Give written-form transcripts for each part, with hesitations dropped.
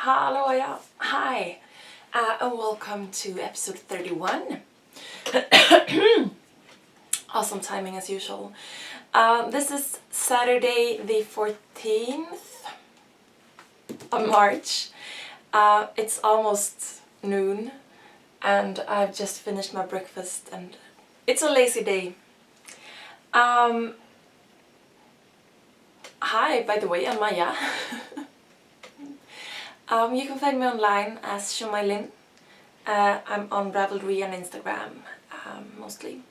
Hello, yeah. Hi, and welcome to episode 31. Awesome timing as usual. This is Saturday the 14th of March. It's almost noon and I've just finished my breakfast and it's a lazy day. Hi, by the way, I'm Maya. You can find me online as sjomajlin. I'm on Ravelry and Instagram mostly,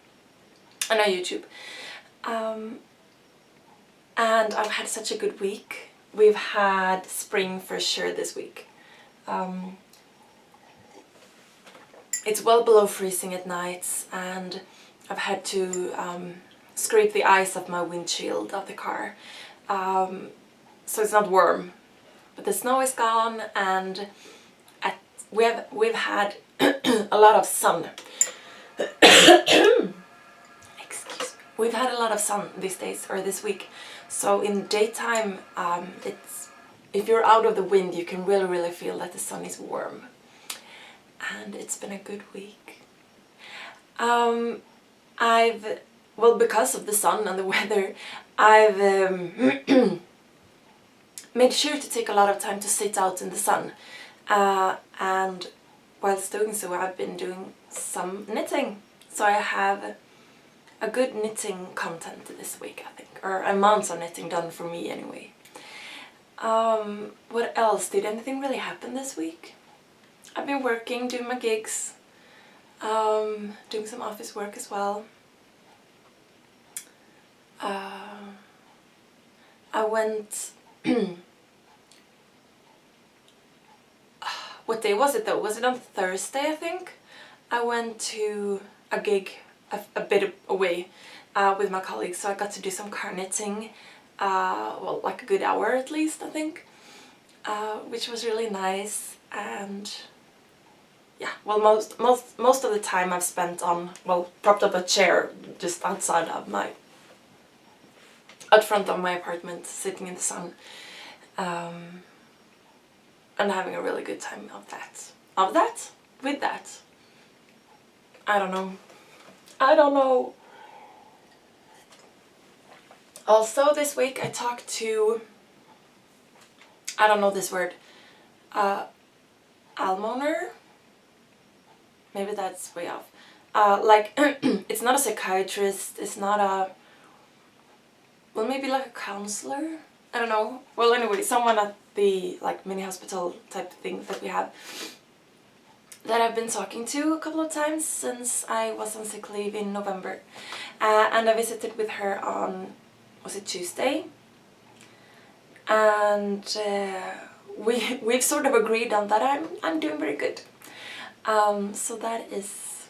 and on YouTube. And I've had such a good week. We've had spring for sure this week. It's well below freezing at nights, and I've had to scrape the ice off my windshield of the car, so it's not warm. But the snow is gone, and we've had a lot of sun. Excuse me. We've had a lot of sun these days or this week. So in daytime, if you're out of the wind, you can really feel that the sun is warm. And it's been a good week. Because of the sun and the weather, I've made sure to take a lot of time to sit out in the sun, and whilst doing so I've been doing some knitting, so I have a good knitting content this week, I think, or amounts of knitting done for me anyway. What else? Did anything really happen this week? I've been working, doing my gigs, doing some office work as well. I went what day was it though? Was it on Thursday, I think? I went to a gig a bit away with my colleagues, so I got to do some car knitting, like a good hour at least, I think, which was really nice. And yeah, well, most of the time I've spent on, propped up a chair just out front of my apartment, sitting in the sun, and having a really good time with that. I don't know. Also this week I talked to, I don't know this word, almoner? Maybe that's way off. It's not a psychiatrist, it's not a, maybe like a counselor? I don't know. Well, anyway, someone at the mini hospital type thing that we have, that I've been talking to a couple of times since I was on sick leave in November, and I visited with her on, was it Tuesday? And we've sort of agreed on that I'm doing very good. So that is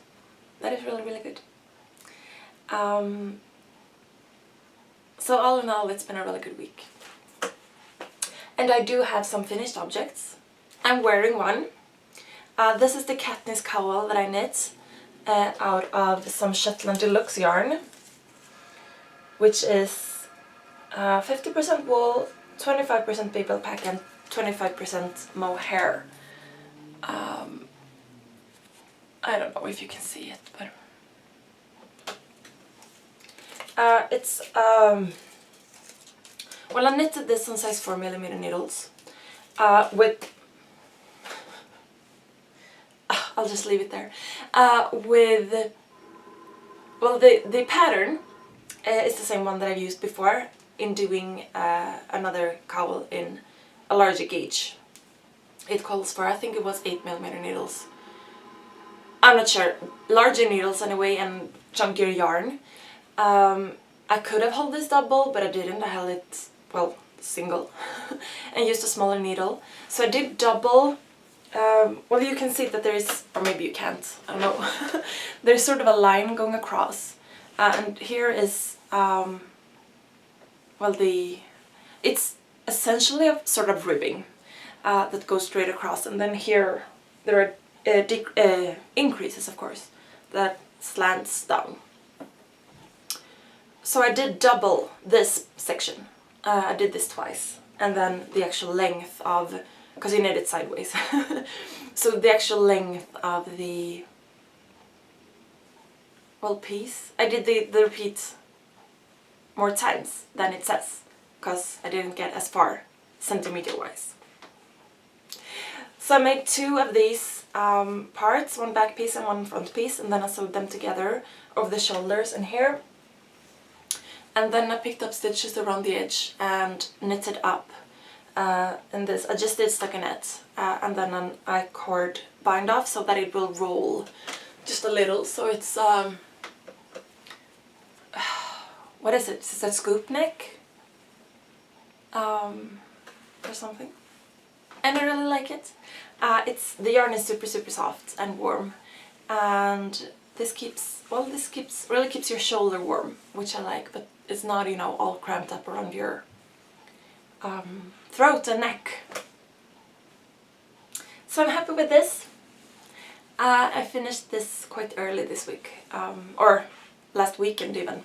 really good. So all in all, it's been a really good week. And I do have some finished objects. I'm wearing one. This is the Katniss cowl that I knit out of some Shetland Deluxe yarn, which is 50% wool, 25% baby alpaca, and 25% mohair. I don't know if you can see it, but it's I knitted this on size 4mm needles with I'll just leave it there. The pattern is the same one that I've used before in doing another cowl in a larger gauge. It calls for, I think it was 8mm needles. I'm not sure. Larger needles anyway, and chunkier yarn. I could have held this double, but I didn't. I held it, single and used a smaller needle. So I did double. You can see that there is, or maybe you can't, I don't know. There's sort of a line going across, and here is it's essentially a sort of ribbing that goes straight across, and then here there are increases, of course, that slants down. So I did double this section. I did this twice, and then the actual length of because you knit it sideways. So the actual length of the, well, piece, I did the repeat more times than it says, because I didn't get as far centimeter wise. So I made 2 of these parts, one back piece and one front piece, and then I sewed them together over the shoulders and here. And then I picked up stitches around the edge and knitted up in this. I just did stockinette and then I cord bind off so that it will roll just a little. So it's what is it? Is that scoop neck or something? And I really like it. The yarn is super soft and warm, and this really keeps your shoulder warm, which I like, but it's not, you know, all cramped up around your throat and neck. So I'm happy with this. I finished this quite early this week, or last weekend even,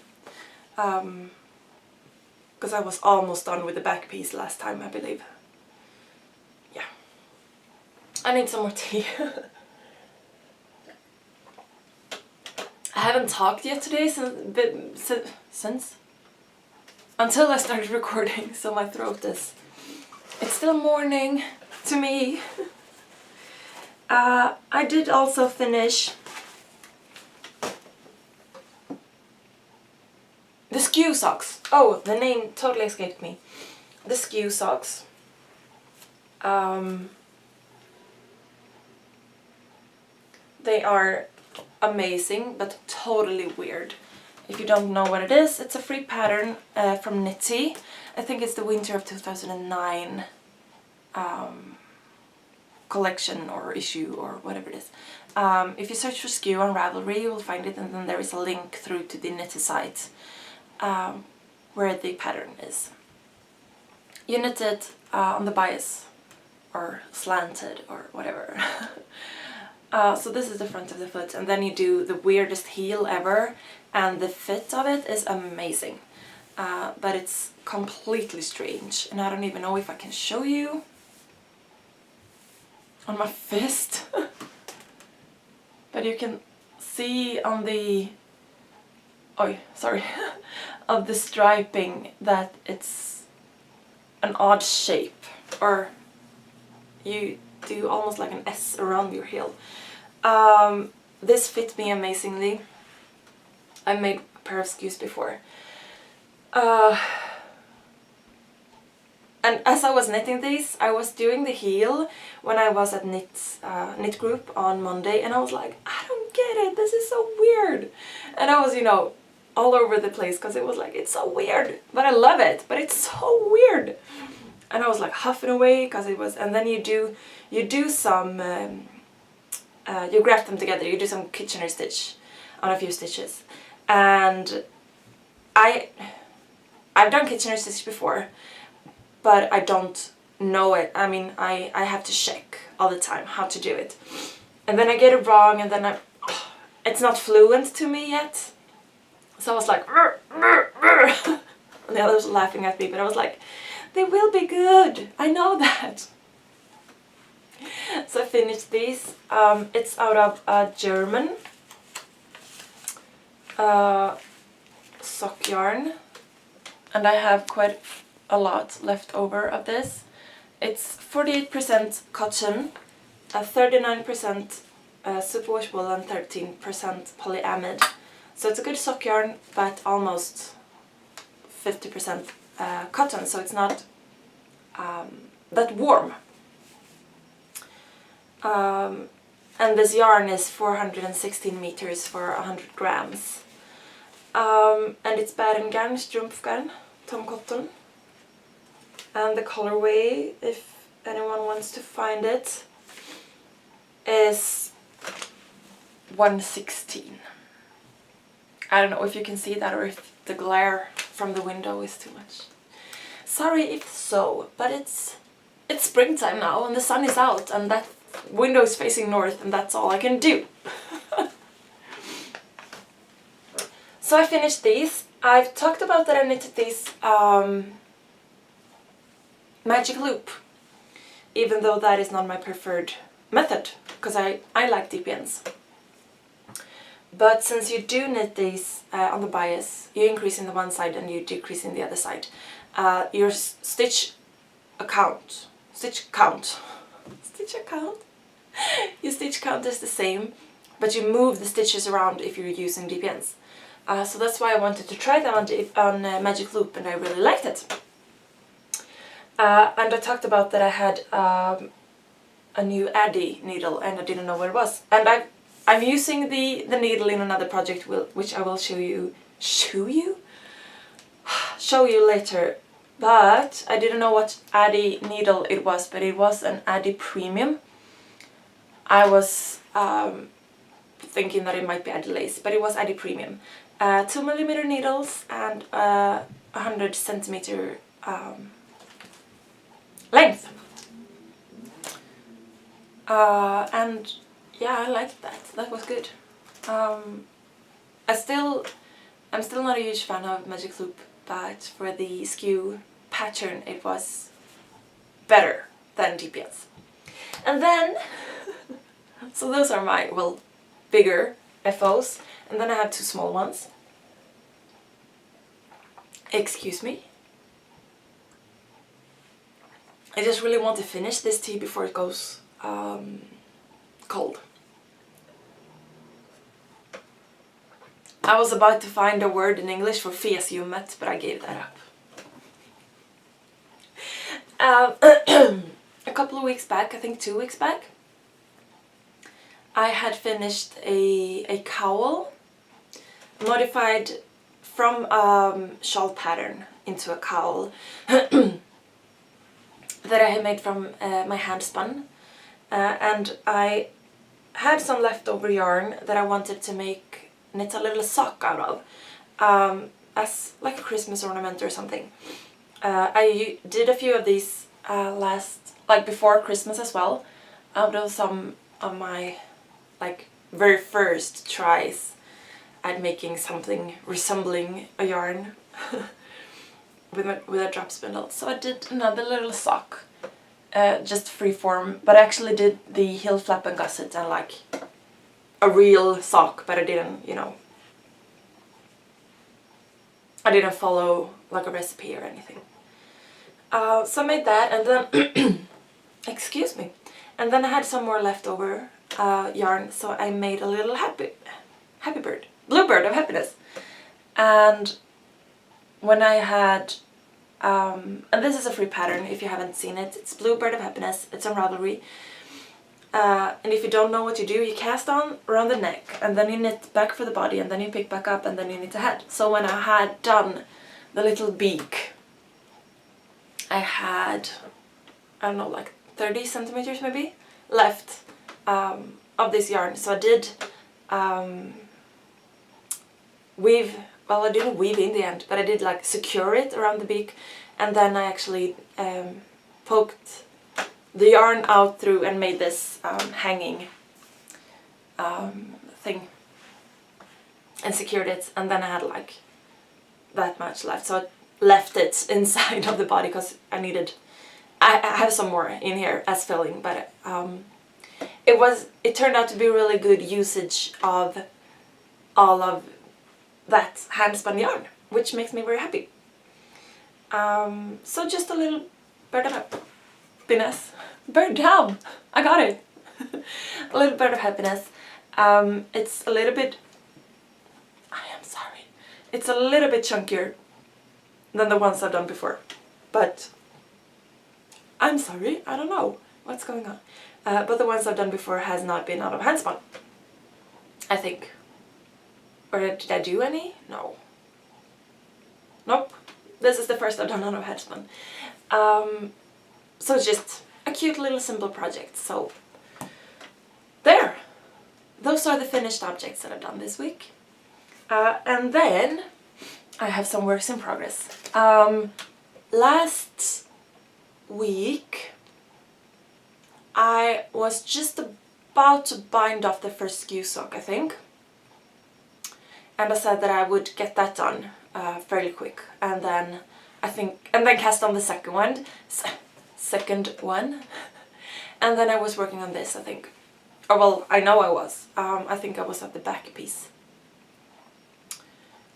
because I was almost done with the back piece last time, I believe. Yeah. I need some more tea. I haven't talked yet today since until I started recording, so my throat it's still morning to me. I did also finish the skew socks. Oh, the name totally escaped me. The skew socks. They are amazing, but totally weird. If you don't know what it is, it's a free pattern from Knitty. I think it's the winter of 2009 collection or issue or whatever it is. If you search for skew on Ravelry, you will find it, and then there is a link through to the Knitty site where the pattern is. You knit it on the bias or slanted or whatever. So this is the front of the foot, and then you do the weirdest heel ever, and the fit of it is amazing. But it's completely strange, and I don't even know if I can show you on my fist. But you can see on the, of the striping that it's an odd shape, or you do almost like an S around your heel. This fit me amazingly. I made a pair of skews before. And as I was knitting these, I was doing the heel when I was at knit group on Monday, and I was like, I don't get it, this is so weird. And I was, you know, all over the place because it was like, it's so weird, but I love it, but it's so weird. And I was like huffing away because it was, and then you do some, you graft them together, you do some Kitchener stitch on a few stitches. And I've done Kitchener stitch before, but I don't know it. I mean, I have to check all the time how to do it. And then I get it wrong, and then it's not fluent to me yet. So I was like, and the others were laughing at me, but I was like, they will be good, I know that. So I finished these. It's out of a German sock yarn, and I have quite a lot left over of this. It's 48% cotton, 39% superwash wool, and 13% polyamide. So it's a good sock yarn, but almost 50% cotton, so it's not that warm. And this yarn is 416 meters for 100 grams. And it's Bärengarn, Strumpfgarn, Tom Cotton. And the colorway, if anyone wants to find it, is 116. I don't know if you can see that or if the glare from the window is too much. Sorry if so, but it's springtime now and the sun is out and that window is facing north and that's all I can do. So I finished these. I've talked about that I knitted these magic loop even though that is not my preferred method, because I like deep ends. But since you do knit these on the bias, you increase in the one side and you decrease in the other side, your stitch count your stitch count is the same, but you move the stitches around if you're using deep ends. So that's why I wanted to try that on Magic Loop, and I really liked it. And I talked about that I had a new Addy needle and I didn't know what it was. And I'm using the needle in another project which I will show you later. But I didn't know what Addy needle it was, but it was an Addy Premium. I was thinking that it might be Addy Lace, but it was Addy Premium. 2mm needles and 100 centimeter length. And yeah, I liked that. That was good. I'm still not a huge fan of Magic Loop, but for the skew pattern it was better than DPS. And then, so those are my, well, bigger FOs, and then I have two small ones. Excuse me. I just really want to finish this tea before it goes cold. I was about to find a word in English for fjäsljummet, but I gave that up. A couple of weeks back, I think 2 weeks back, I had finished a cowl, modified from a shawl pattern into a cowl that I had made from my hand spun, and I had some leftover yarn that I wanted to knit a little sock out of, as like a Christmas ornament or something. I did a few of these before Christmas as well, out of some of my very first tries at making something resembling a yarn with a drop spindle. So I did another little sock, just freeform, but I actually did the heel flap and gusset and like a real sock, but I didn't, I didn't follow like a recipe or anything. So I made that, and then excuse me, and then I had some more leftover yarn, so I made a little bluebird of happiness. And when I had and this is a free pattern if you haven't seen it, it's Bluebird of Happiness, it's on Ravelry. And if you don't know what you do, you cast on around the neck, and then you knit back for the body, and then you pick back up, and then you knit the head. So when I had done the little beak, I had, I don't know, like 30 centimeters maybe left of this yarn. So I did weave, well, I didn't weave in the end, but I did like secure it around the beak, and then I actually poked the yarn out through and made this hanging thing and secured it, and then I had like that much left, so I left it inside of the body because I have some more in here as filling, but it turned out to be really good usage of all of that hand spun yarn, which makes me very happy. So just a little bird of happiness. Bird down! I got it! A little bird of happiness. It's a little bit, I am sorry, it's a little bit chunkier than the ones I've done before, but I'm sorry, I don't know what's going on. But the ones I've done before has not been out of hand spun, I think. Or did I do any? No. Nope. This is the first I've done out of hand spun. So it's just a cute little simple project. So there. Those are the finished objects that I've done this week. And then I have some works in progress. Last week I was just about to bind off the first skew sock, I think. And I said that I would get that done fairly quick, and then cast on the second one, And then I was working on this, I think. Or well, I know I was. I think I was at the back piece.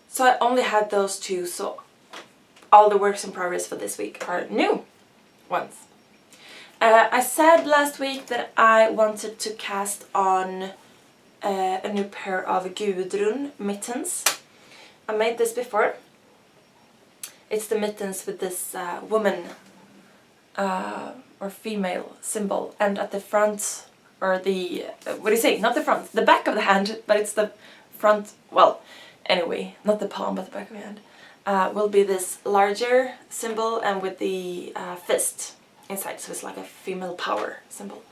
So I only had those two, so all the works in progress for this week are new ones. I said last week that I wanted to cast on a new pair of Gudrun mittens. I made this before. It's the mittens with this woman or female symbol, and at the front, or the, what do you say, not the front, the back of the hand, but it's the front, well, anyway, not the palm but the back of the hand, will be this larger symbol and with the fist inside, so it's like a female power symbol.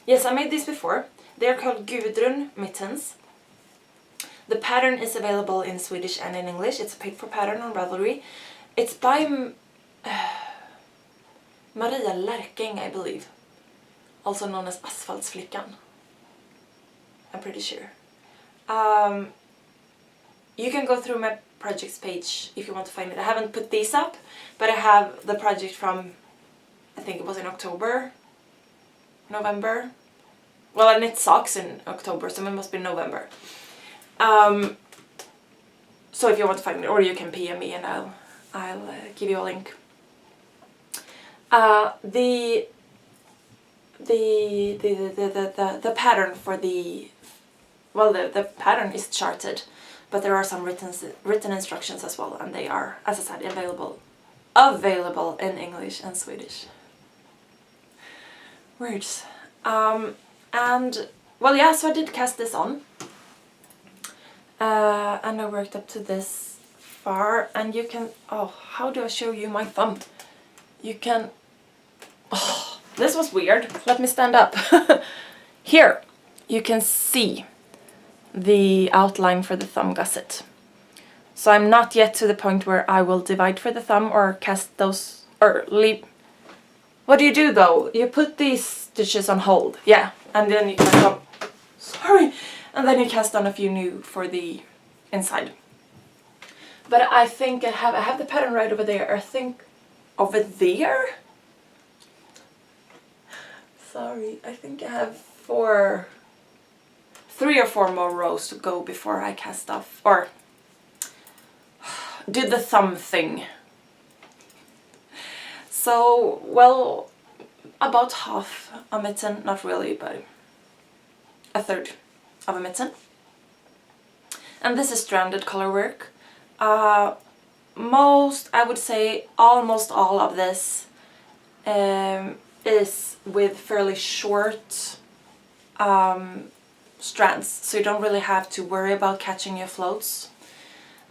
Yes, I made these before. They're called Gudrun mittens. The pattern is available in Swedish and in English. It's a paid-for pattern on Ravelry. It's by Maria Lerking, I believe. Also known as Asfaltsflickan. I'm pretty sure. You can go through my projects page if you want to find it. I haven't put these up, but I have the project from, I think it was in October, November. Well, I knit socks in October, so it must be November. So if you want to find it, or you can PM me and I'll give you a link. The pattern for the, well, the pattern is charted, but there are some written instructions as well, and they are, as I said, available in English and Swedish. Words. And well, yeah, so I did cast this on, and I worked up to this far, and you can, oh, how do I show you my thumb? You can, oh, this was weird. Let me stand up. Here, you can see the outline for the thumb gusset. So I'm not yet to the point where I will divide for the thumb or cast those, or leave. What do you do though? You put these stitches on hold, yeah, and then you cast on, sorry, and then you cast on a few new for the inside. But I think I have the pattern right over there. I think over there. Sorry, I think I have 3 or 4 more rows to go before I cast off, or do the thumb thing. So, well, about half a mitten, not really, but a third of a mitten. And this is stranded color work. I would say almost all of this is with fairly short strands, so you don't really have to worry about catching your floats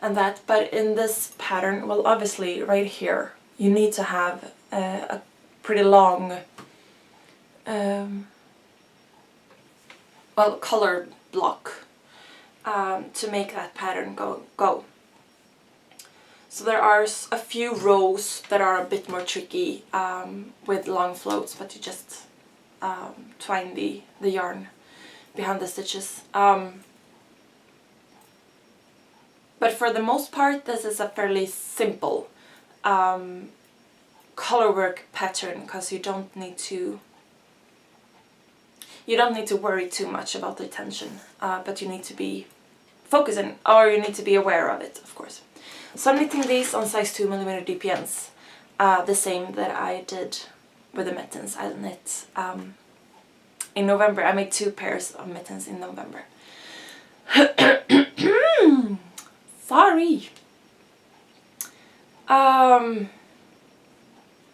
and that. But in this pattern, well, obviously right here you need to have a pretty long well, color block to make that pattern go. So there are a few rows that are a bit more tricky with long floats, but you just twine the yarn behind the stitches. But for the most part, this is a fairly simple colorwork pattern, because you don't need to worry too much about the tension, but you need to be focusing, or you need to be aware of it, of course. So I'm knitting these on size 2mm DPNs, the same that I did with the mittens. I knit in November. I made 2 pairs of mittens in November. Sorry.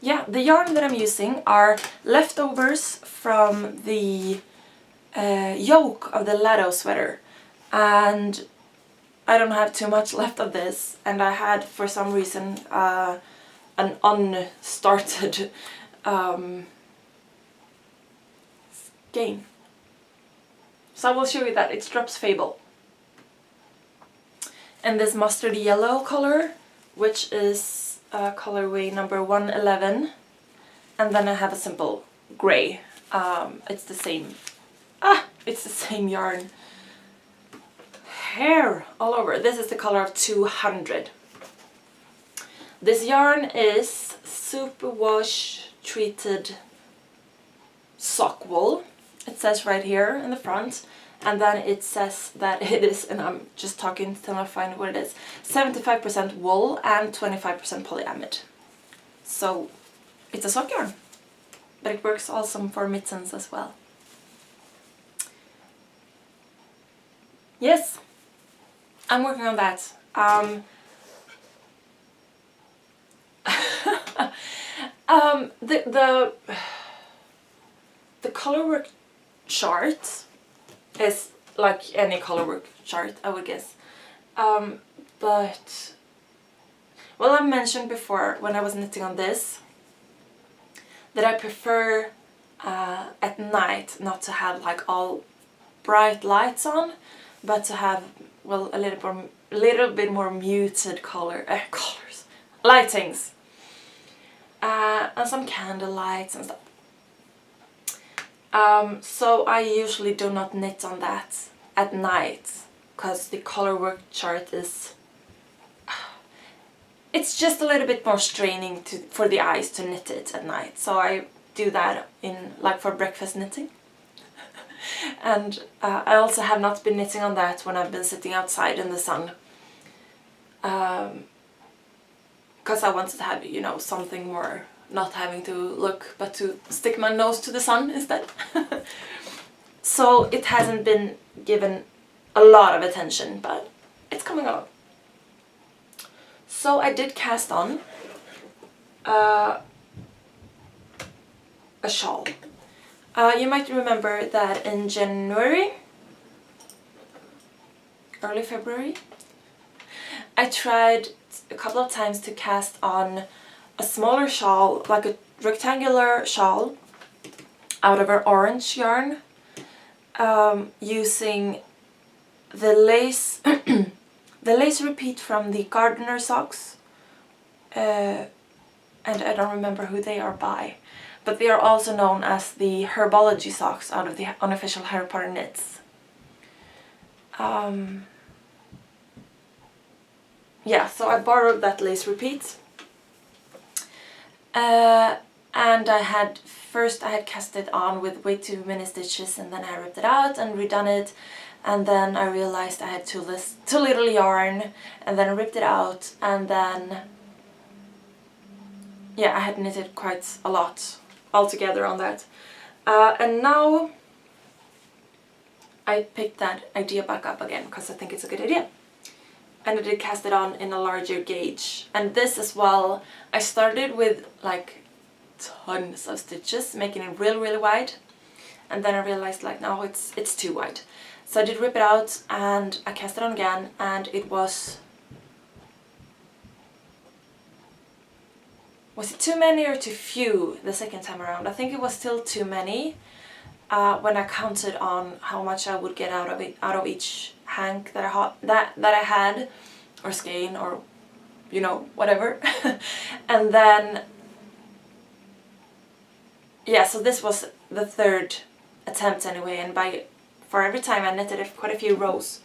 Yeah, the yarn that I'm using are leftovers from the yoke of the Lado sweater, and I don't have too much left of this, and I had, for some reason, an unstarted skein. So I will show you that. It's Drops Fable. And this mustard yellow color, which is colorway number 111, and then I have a simple grey. It's the same. It's the same yarn. Hair all over. This is the color of 200. This yarn is superwash treated sock wool. It says right here in the front, and then it says that it is, and I'm just talking till I find what it is, 75% wool and 25% polyamide. So it's a sock yarn, but it works awesome for mittens as well. Yes, I'm working on that. The colorwork chart is like any colorwork chart, I would guess. But, well, I mentioned before when I was knitting on this that I prefer at night not to have like all bright lights on, but to have, well, a little bit more muted colors, lightings, and some candle lights and stuff. So I usually do not knit on that at night, because the colorwork chart is, it's just a little bit more straining for the eyes to knit it at night. So I do that in like for breakfast knitting. And I also have not been knitting on that when I've been sitting outside in the sun, because I wanted to have, you know, something more, not having to look but to stick my nose to the sun instead. So it hasn't been given a lot of attention, but it's coming up. So I did cast on a shawl. You might remember that in January, early February, I tried a couple of times to cast on a smaller shawl, like a rectangular shawl out of an orange yarn, using the lace the lace repeat from the gardener socks, and I don't remember who they are by, but they are also known as the herbology socks out of the unofficial Harry Potter knits. Yeah, so I borrowed that lace repeat, and I had cast it on with way too many stitches, and then I ripped it out and redone it, and then I realized I had too little yarn, and then I ripped it out, and then yeah, I had knitted quite a lot altogether on that, and now I picked that idea back up again because I think it's a good idea. And I did cast it on in a larger gauge. And this as well, I started with like tons of stitches, making it really wide. And then I realized like, no, it's too wide. So I did rip it out and I cast it on again, and it was it too many or too few the second time around? I think it was still too many when I counted on how much I would get out of each hank that I had, or skein, or you know, whatever. And then yeah, so this was the third attempt anyway, and for every time I knitted quite a few rows.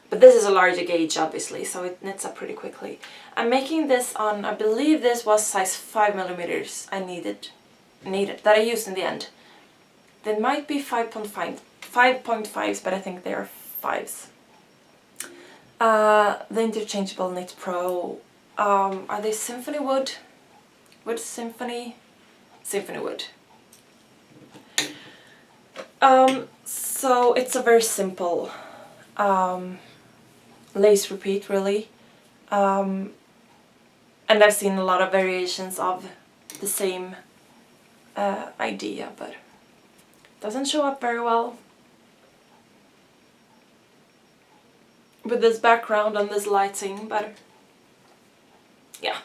But this is a larger gauge obviously, so it knits up pretty quickly. I'm making this on, I believe this was size 5mm I needed that I used in the end. They might be 5.5s, but I think they are 5s. The interchangeable Knit Pro, are they Symphony Wood? Wood Symphony? Symphony Wood. So it's a very simple lace repeat really, and I've seen a lot of variations of the same idea, but doesn't show up very well with this background and this lighting, but yeah,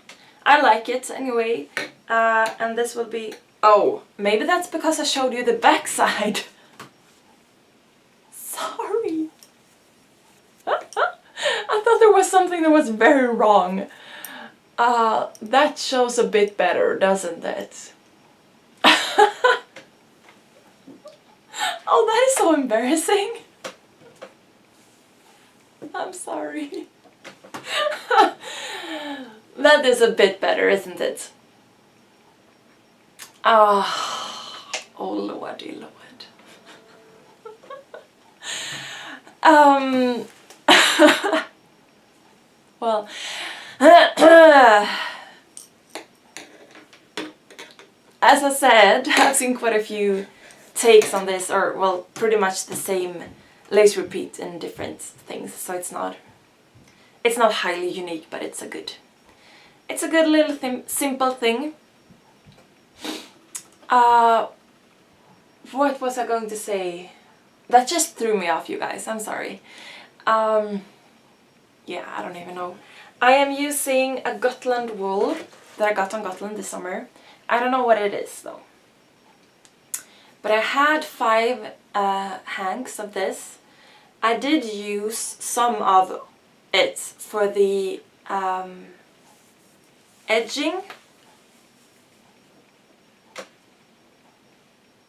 I like it anyway. And this will be, oh, maybe that's because I showed you the back side. Sorry. I thought there was something that was very wrong. That shows a bit better, doesn't it? Oh, that is so embarrassing. I'm sorry. That is a bit better, isn't it? Oh lordy lord. Well, as I said, I've seen quite a few takes on this, or well, pretty much the same lace repeat in different things. So it's not highly unique, but it's a good little simple thing. What was I going to say? That just threw me off, you guys. I'm sorry. Yeah, I don't even know. I am using a Gotland wool that I got on Gotland this summer. I don't know what it is though. But I had 5 hanks of this. I did use some of it for the edging.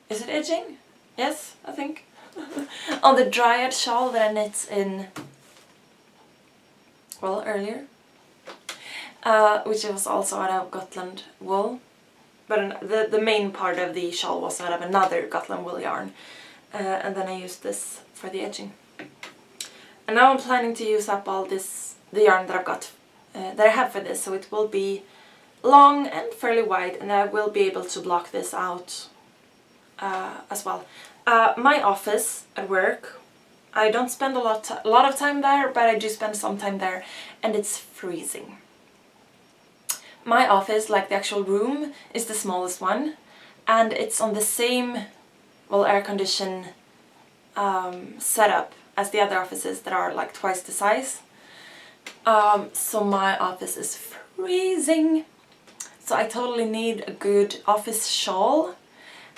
Is it edging? Yes, I think. On the Dryad shawl that I knit in, well, earlier. Which was also out of Gotland wool. But the main part of the shawl was out of another Gotland wool yarn. And then I used this for the edging. And now I'm planning to use up all the yarn that I've got, that I have for this. So it will be long and fairly wide, and I will be able to block this out as well. My office at work, I don't spend a lot of time there, but I do spend some time there, and it's freezing. My office, like the actual room, is the smallest one, and it's on the same, well, air condition setup as the other offices that are like twice the size. So my office is freezing. So I totally need a good office shawl.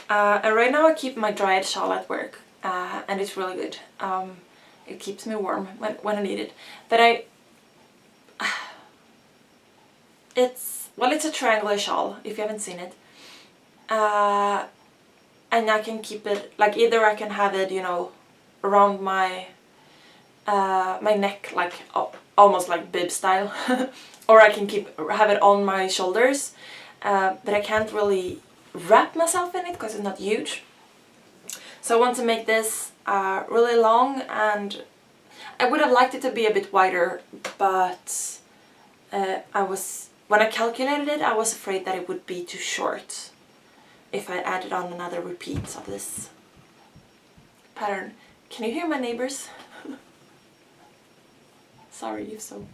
And right now I keep my Dryad shawl at work, and it's really good. It keeps me warm when I need it. But it's a triangular shawl, if you haven't seen it. And I can keep it, like, either I can have it, you know, around my my neck, like almost like bib style, or I can have it on my shoulders, but I can't really wrap myself in it because it's not huge. So I want to make this really long, and I would have liked it to be a bit wider, but when I calculated it, I was afraid that it would be too short if I added on another repeat of this pattern. Can you hear my neighbors? Sorry if so.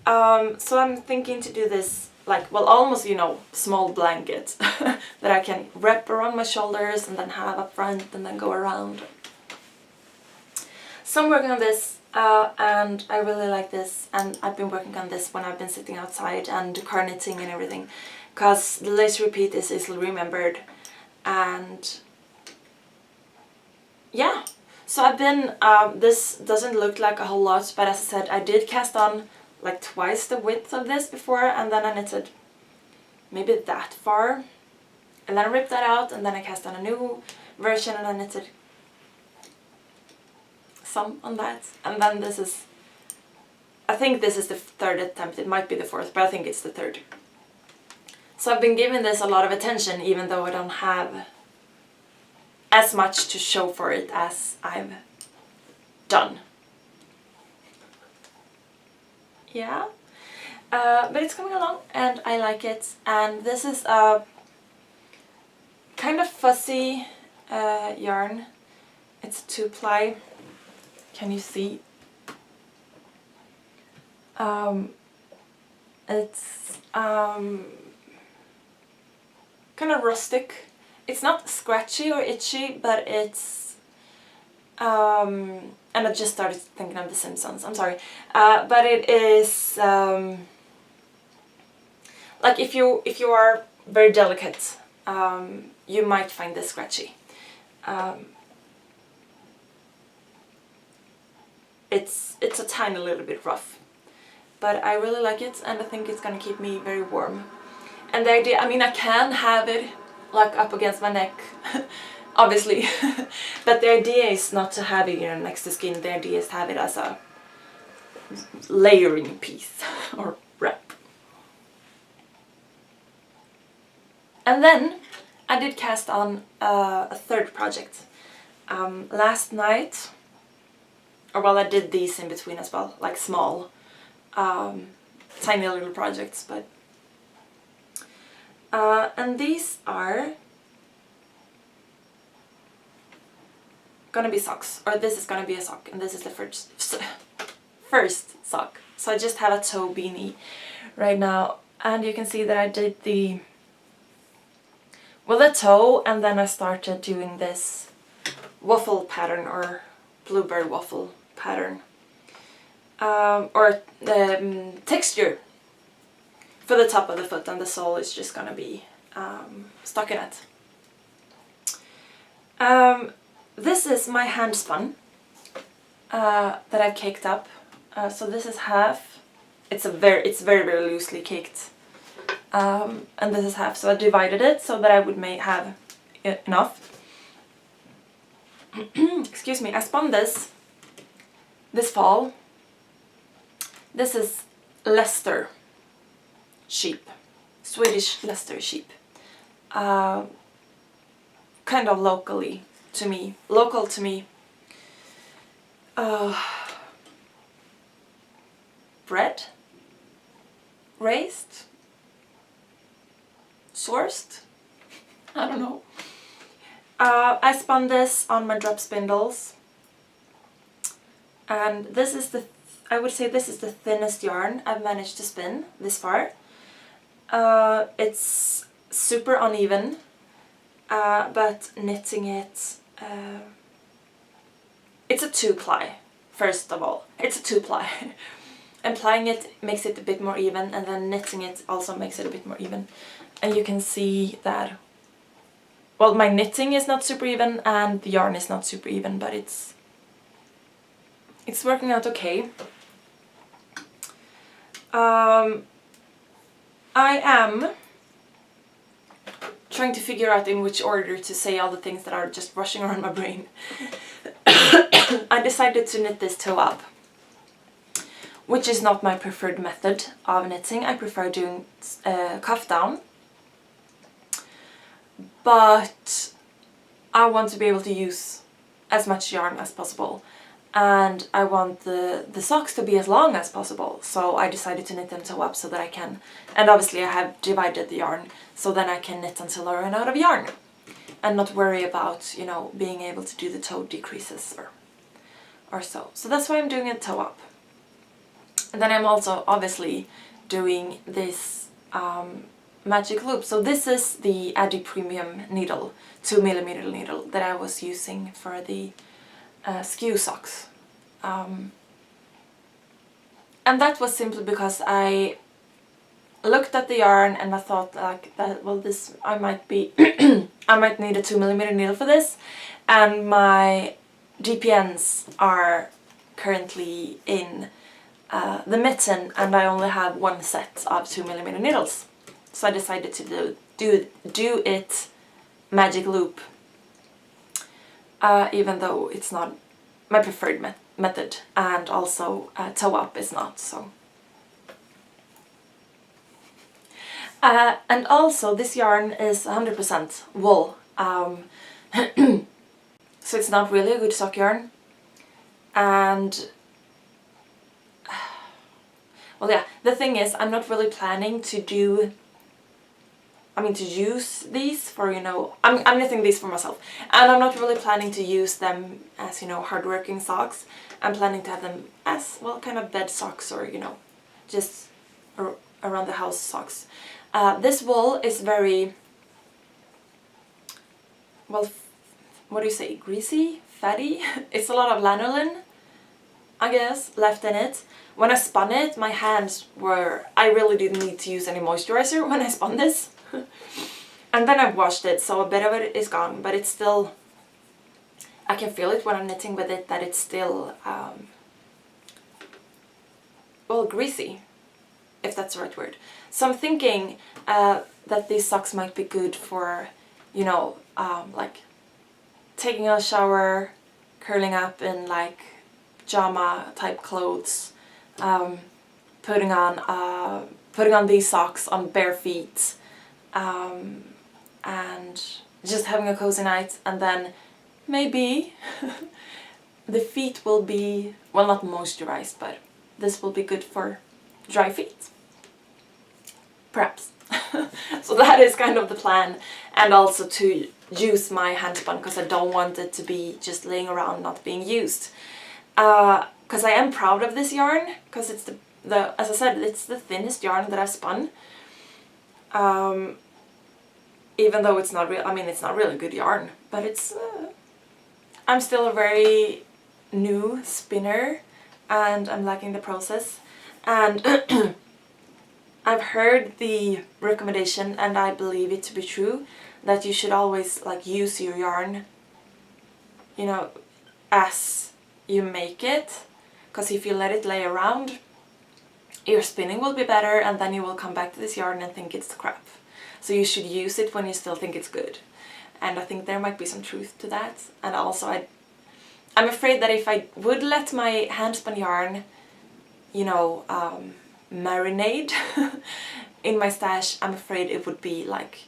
So I'm thinking to do this, like, well, almost, you know, small blanket that I can wrap around my shoulders and then have up front and then go around. So I'm working on this, and I really like this, and I've been working on this when I've been sitting outside and car knitting and everything, because the lace repeat is easily remembered. And yeah, so I've been, this doesn't look like a whole lot, but as I said, I did cast on like twice the width of this before, and then I knitted maybe that far, and then I ripped that out, and then I cast on a new version, and I knitted some on that, and then this is, I think this is the 3rd attempt. It might be the 4th, but I think it's the 3rd. So I've been giving this a lot of attention, even though I don't have as much to show for it as I've done. Yeah, but it's coming along and I like it. And this is a kind of fuzzy yarn. It's 2-ply. Can you see? It's kind of rustic. It's not scratchy or itchy, but it's and I just started thinking of The Simpsons, I'm sorry, but it is like if you are very delicate, you might find this scratchy. It's a tiny little bit rough, but I really like it, and I think it's gonna keep me very warm. And the idea, I mean, I can have it like up against my neck, obviously, but the idea is not to have it, you know, next to skin. The idea is to have it as a layering piece or wrap. And then I did cast on a third project last night, or well, I did these in between as well, like small, tiny little projects, but and these are gonna be socks, or this is gonna be a sock, and this is the first sock. So I just have a toe beanie right now, and you can see that I did the toe, and then I started doing this waffle pattern, or bluebird waffle pattern, or texture for the top of the foot, and the sole is just gonna be stockinette. This is my hand spun that I've caked up. So this is half. It's very loosely caked, and this is half. So I divided it so that I would have enough. Excuse me. I spun this fall. This is Leicester sheep, Swedish Leicester sheep. Kind of local to me. Bred, raised, sourced, I don't know. I spun this on my drop spindles, and this is I would say this is the thinnest yarn I've managed to spin this far. It's super uneven, but knitting it, it's a 2-ply, first of all. It's a 2-ply. And plying it makes it a bit more even, and then knitting it also makes it a bit more even. And you can see that, well, my knitting is not super even and the yarn is not super even, but it's working out okay. I am trying to figure out in which order to say all the things that are just rushing around my brain. I decided to knit this toe up, which is not my preferred method of knitting. I prefer doing cuff down, but I want to be able to use as much yarn as possible, and I want the socks to be as long as possible, so I decided to knit them toe up so that I can, and obviously I have divided the yarn, so then I can knit until I run out of yarn and not worry about, you know, being able to do the toe decreases or so. So that's why I'm doing it toe up. And then I'm also obviously doing this magic loop. So this is the Addi Premium needle, 2mm needle that I was using for the skew socks. And that was simply because I looked at the yarn and I thought like that, well, this I might be I might need a 2mm needle for this, and my DPNs are currently in the mitten, and I only have one set of 2mm needles, so I decided to do it magic loop, even though it's not my preferred method, and also toe up is not. So and also this yarn is 100% wool, so it's not really a good sock yarn, and well, yeah, the thing is, I'm not really planning to use these for, you know, I'm knitting these for myself, and I'm not really planning to use them as, you know, hardworking socks. I'm planning to have them as, well, kind of bed socks, or, you know, just around the house socks. This wool is very, well, what do you say, greasy, fatty? It's a lot of lanolin, I guess, left in it. When I spun it, my hands were, I really didn't need to use any moisturizer when I spun this. And then I washed it, so a bit of it is gone, but it's still, I can feel it when I'm knitting with it, that it's still, well, greasy, if that's the right word. So I'm thinking that these socks might be good for, you know, like taking a shower, curling up in like pajama type clothes, putting on these socks on bare feet, and just having a cozy night, and then maybe the feet will be, well, not moisturized, but this will be good for dry feet. Perhaps. So that is kind of the plan, and also to use my handspun because I don't want it to be just laying around not being used. Because I am proud of this yarn, because it's the as I said, it's the thinnest yarn that I've spun. Even though it's not real, I mean, it's not really good yarn, but it's I'm still a very new spinner, and I'm liking the process. And I've heard the recommendation, and I believe it to be true, that you should always like use your yarn, you know, as you make it, because if you let it lay around, your spinning will be better, and then you will come back to this yarn and think it's crap. So you should use it when you still think it's good. And I think there might be some truth to that. And also I'm afraid that if I would let my handspun yarn, you know, marinate in my stash, I'm afraid it would be like,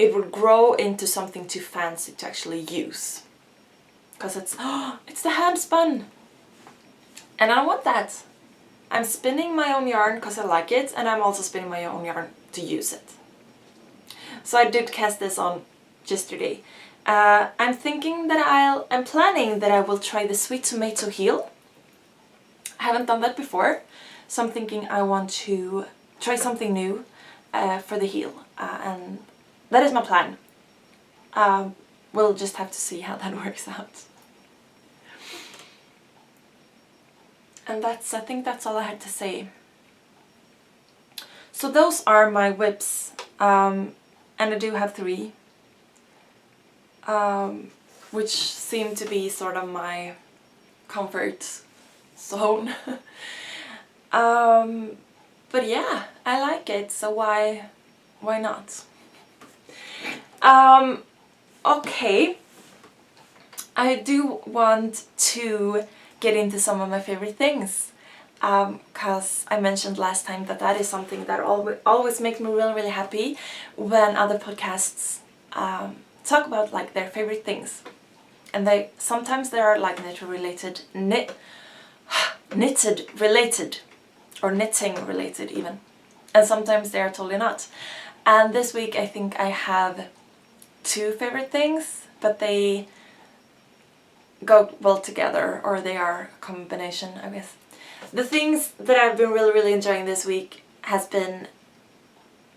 it would grow into something too fancy to actually use. Because it's the handspun. And I don't want that. I'm spinning my own yarn because I like it, and I'm also spinning my own yarn to use it. So I did cast this on yesterday. I'm planning that I will try the sweet tomato heel. I haven't done that before, so I'm thinking I want to try something new for the heel, and that is my plan. We'll just have to see how that works out. And I think that's all I had to say. So those are my whips, and I do have 3, which seem to be sort of my comfort zone. But yeah, I like it, so why not? Okay, I do want to get into some of my favorite things, because I mentioned last time that is something that always makes me really, really happy when other podcasts talk about like their favorite things, and sometimes they are like knitted related or knitting related even, and sometimes they are totally not. And this week I think I have 2 favorite things, but they go well together, or they are a combination, I guess. The things that I've been really, really enjoying this week has been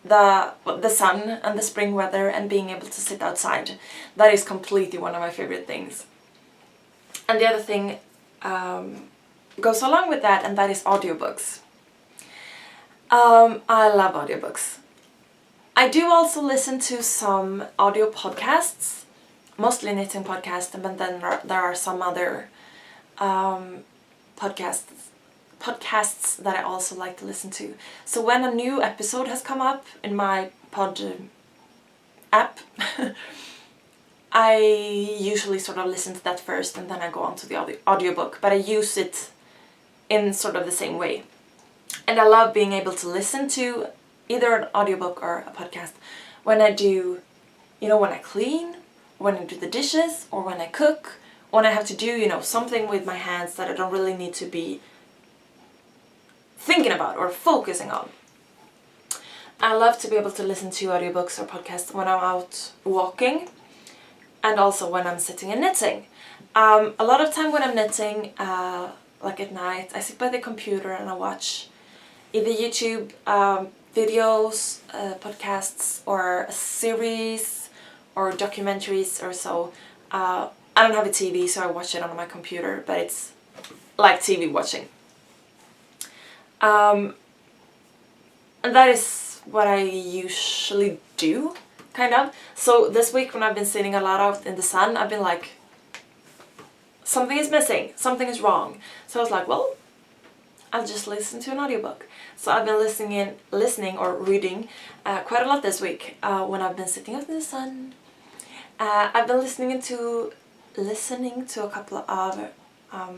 the sun and the spring weather and being able to sit outside. That is completely one of my favorite things. And the other thing goes along with that, and that is audiobooks. I love audiobooks. I do also listen to some audio podcasts, mostly knitting podcasts, but then there are some other podcasts that I also like to listen to. So when a new episode has come up in my pod app, I usually sort of listen to that first, and then I go on to the audiobook, but I use it in sort of the same way. And I love being able to listen to either an audiobook or a podcast when I do, when I clean, when I do the dishes, or when I cook, when I have to do, something with my hands that I don't really need to be thinking about or focusing on. I love to be able to listen to audiobooks or podcasts when I'm out walking, and also when I'm sitting and knitting. A lot of time when I'm knitting, like at night, I sit by the computer and I watch either YouTube videos, podcasts, or a series, or documentaries or so. I don't have a TV, so I watch it on my computer, but it's like TV watching. And that is what I usually do, kind of. So this week when I've been sitting a lot out in the sun, I've been like, something is missing, something is wrong. So I was like, well, I'll just listen to an audiobook. So I've been listening or reading quite a lot this week when I've been sitting out in the sun. I've been listening to a couple of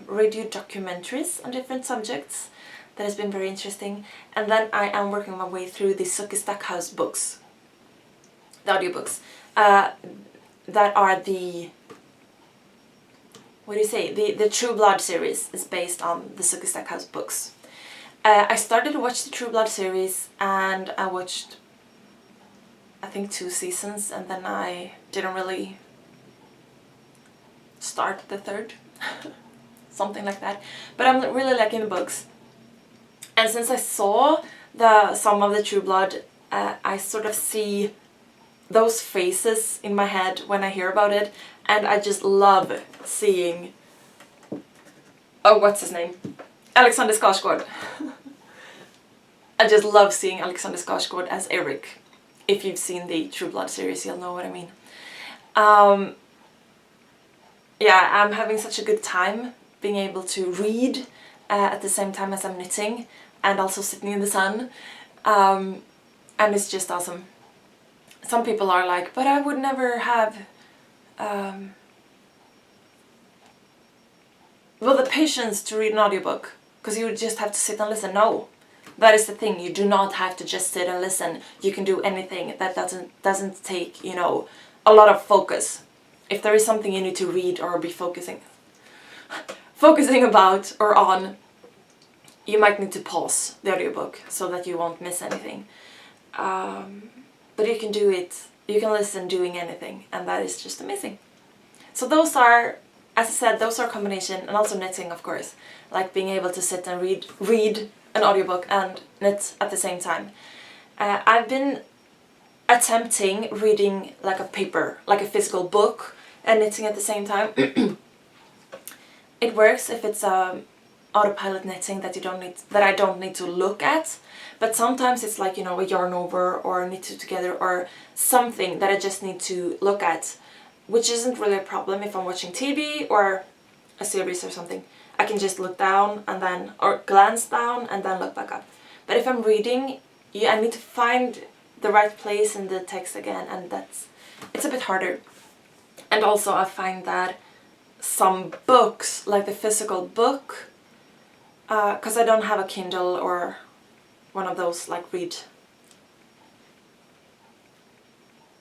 radio documentaries on different subjects. That has been very interesting. And then I am working my way through the Suki Stackhouse books. the audiobooks, that are the, what do you say, the True Blood series is based on the Sookie Stackhouse books. I started to watch the True Blood series, and I watched, I think, 2 seasons, and then I didn't really start the third. Something like that. But I'm really liking the books. And since I saw some of the True Blood, I sort of see those faces in my head when I hear about it, and I just love seeing, oh, what's his name? Alexander Skarsgård. I just love seeing Alexander Skarsgård as Eric. If you've seen the True Blood series, you'll know what I mean. Yeah, I'm having such a good time being able to read at the same time as I'm knitting, and also sitting in the sun. And it's just awesome. Some people are like, but I would never have well, the patience to read an audiobook, because you would just have to sit and listen. No, that is the thing. You do not have to just sit and listen. You can do anything. That doesn't take, you know, a lot of focus. If there is something you need to read or be focusing about or on, you might need to pause the audiobook so that you won't miss anything. But you can do it, you can listen doing anything, and that is just amazing. So those are, as I said, those are a combination, and also knitting, of course, like being able to sit and read an audiobook and knit at the same time. I've been attempting reading like a paper, like a physical book, and knitting at the same time. It works if it's autopilot knitting that I don't need to look at, but sometimes it's like, you know, a yarn over or knit two together or something that I just need to look at, which isn't really a problem if I'm watching TV or a series or something. I can just look down and then, or glance down and then look back up. But if I'm reading, I need to find the right place in the text again, and it's a bit harder. And also I find that some books, like the physical book, because I don't have a Kindle or one of those like read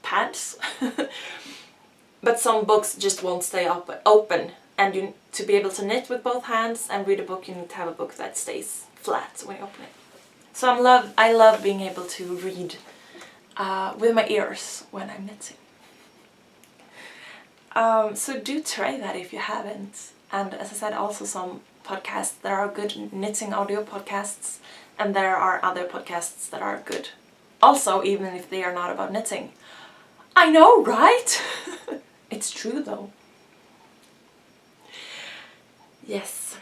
pads, but some books just won't stay open, and to be able to knit with both hands and read a book, you need to have a book that stays flat when you open it. So I love being able to read with my ears when I'm knitting. So do try that if you haven't. And as I said, also some podcasts. There are good knitting audio podcasts, and there are other podcasts that are good also, even if they are not about knitting. I know, right? It's true though. Yes,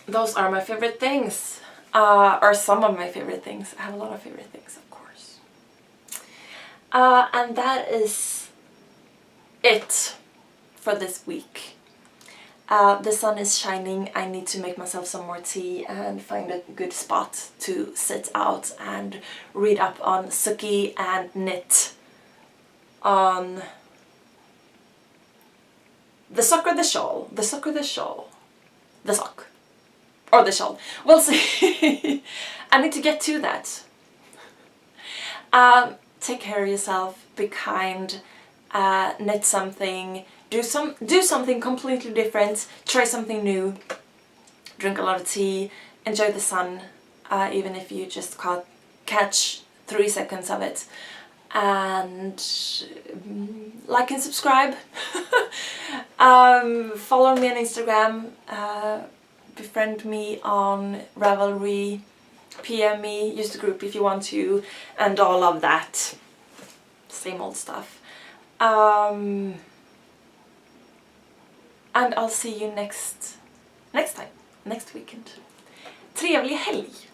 those are my favorite things, or some of my favorite things. I have a lot of favorite things, of course. And that is it for this week. The sun is shining. I need to make myself some more tea and find a good spot to sit out and read up on Sookie and knit on the sock or the shawl. The sock or the shawl. The sock. Or the shawl. We'll see. I need to get to that. Take care of yourself. Be kind. Knit something. Do something completely different. Try something new. Drink a lot of tea. Enjoy the sun. Even if you just catch 3 seconds of it. And like and subscribe. Follow me on Instagram. Befriend me on Ravelry. PM me. Use the group if you want to. And all of that. Same old stuff. And I'll see you next time. Next weekend. Trevlig helg!